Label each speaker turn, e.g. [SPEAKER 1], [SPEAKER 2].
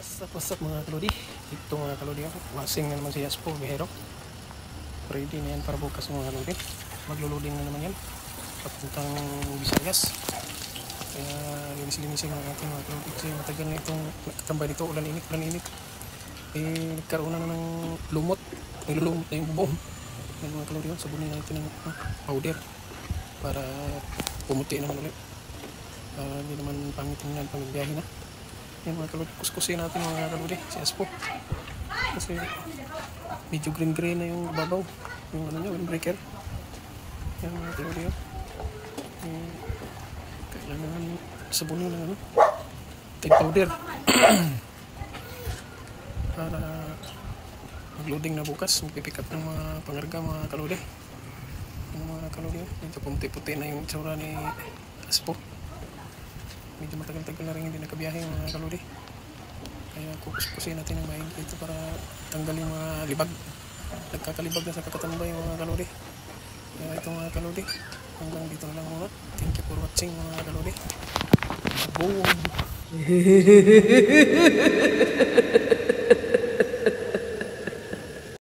[SPEAKER 1] What's up mga kalodi? Ito mga kalodi ako. Wasing na naman si Yaspo, Bihero. Ready na yan para bukas mga kalodi. Magluluding na naman yan. Papuntang Visayas. Kaya linis-linisin ang ating mga kalodi. Kasi matagal na itong nakatambay dito. Ulan-init. Eh, nagkaroon na ng lumot. Nilulumot na yung bubong. Yan mga kalodi. Sabunin na ito ng powder. Para pumuti naman ulit. Hindi naman pangit yan pang biyahe na. Yan mga kalodi, kuskusin natin mga kalodi si Aspo kasi medyo green na yung babaw, yung ano niya, windbreaker. Yan mga kalodi yun. Kailangan sabunin ng tag powder para mag-loading na bukas, magpipick up ng mga pangarga mga kalodi. Yung mga kalodi yun, ito puti-puti na yung itsura ni Aspo. Medyo matagal-tagal na rin hindi nakabiyahe mga kalodi. Kaya kukuskusin natin ang maigi dito para tanggal yung mga libag. Nagkakalibag na sa kakatambay mga kalodi. Kaya ito mga kalodi, hanggang dito na lang muna. Thank you for watching mga kalodi. Boom!